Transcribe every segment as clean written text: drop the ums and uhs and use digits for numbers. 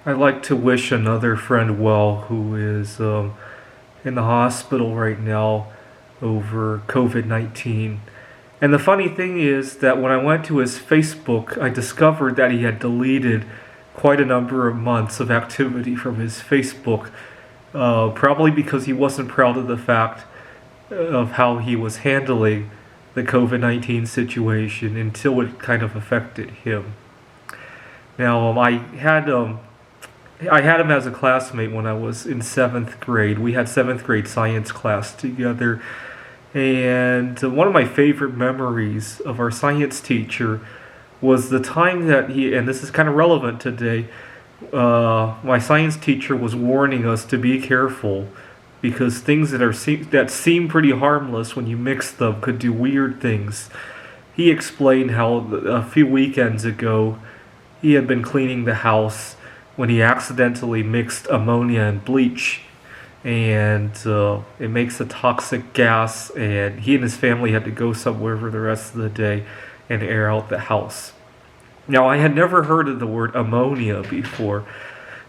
I'd like to wish another friend well who is in the hospital right now over COVID-19. And the funny thing is that when I went to his Facebook, I discovered that he had deleted quite a number of months of activity from his Facebook, probably because he wasn't proud of the fact of how he was handling the COVID-19 situation until it kind of affected him. Now, I had him as a classmate when I was in 7th grade. We had 7th grade science class together. And one of my favorite memories of our science teacher was the time that and this is kind of relevant today, my science teacher was warning us to be careful because things that seem pretty harmless when you mix them could do weird things. He explained how a few weekends ago he had been cleaning the house when he accidentally mixed ammonia and bleach, and it makes a toxic gas, and he and his family had to go somewhere for the rest of the day and air out the house. Now, I had never heard of the word ammonia before,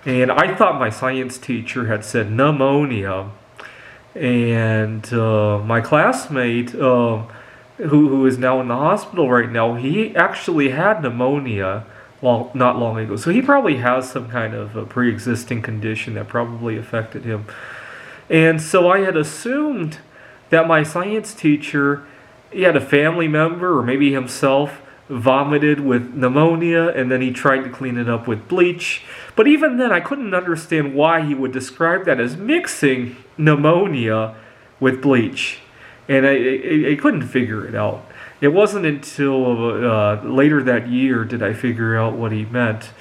and I thought my science teacher had said pneumonia, and my classmate, who is now in the hospital right now, he actually had pneumonia not long ago. So he probably has some kind of a pre-existing condition that probably affected him. And so I had assumed that my science teacher, he had a family member or maybe himself vomited with pneumonia and then he tried to clean it up with bleach. But even then I couldn't understand why he would describe that as mixing pneumonia with bleach. And I couldn't figure it out. It wasn't until later that year did I figure out what he meant.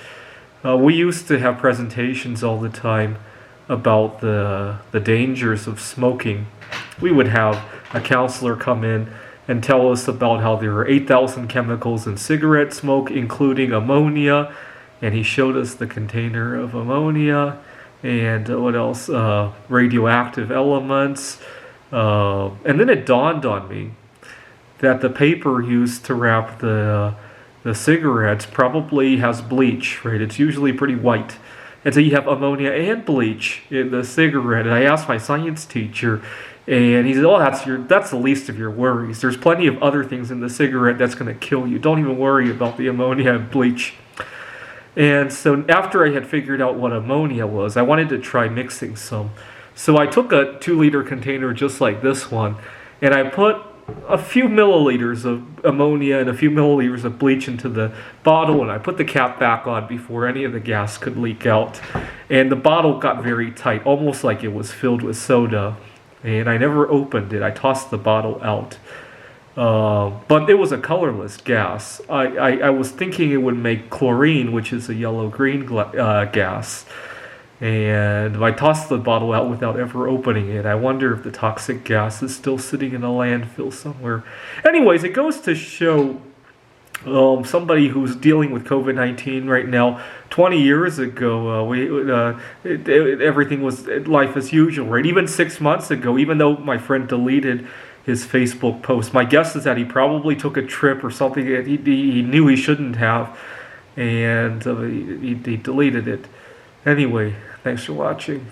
We used to have presentations all the time about the dangers of smoking. We would have a counselor come in and tell us about how there are 8,000 chemicals in cigarette smoke, including ammonia, and he showed us the container of ammonia, and what else? Radioactive elements. And then it dawned on me that the paper used to wrap the cigarettes probably has bleach, right? It's usually pretty white. And so you have ammonia and bleach in the cigarette. And I asked my science teacher, and he said, "Oh, that's the least of your worries. There's plenty of other things in the cigarette that's going to kill you. Don't even worry about the ammonia and bleach." And so after I had figured out what ammonia was, I wanted to try mixing some. So I took a 2-liter container just like this one, and I put a few milliliters of ammonia and a few milliliters of bleach into the bottle, and I put the cap back on before any of the gas could leak out. And the bottle got very tight, almost like it was filled with soda. And I never opened it. I tossed the bottle out. But it was a colorless gas. I was thinking it would make chlorine, which is a yellow-green gas. And I tossed the bottle out without ever opening it. I wonder if the toxic gas is still sitting in a landfill somewhere. Anyways, it goes to show somebody who's dealing with COVID-19 right now. 20 years ago, everything was life as usual, right? Even 6 months ago, even though my friend deleted his Facebook post, my guess is that he probably took a trip or something that he knew he shouldn't have, and he deleted it. Anyway, thanks for watching.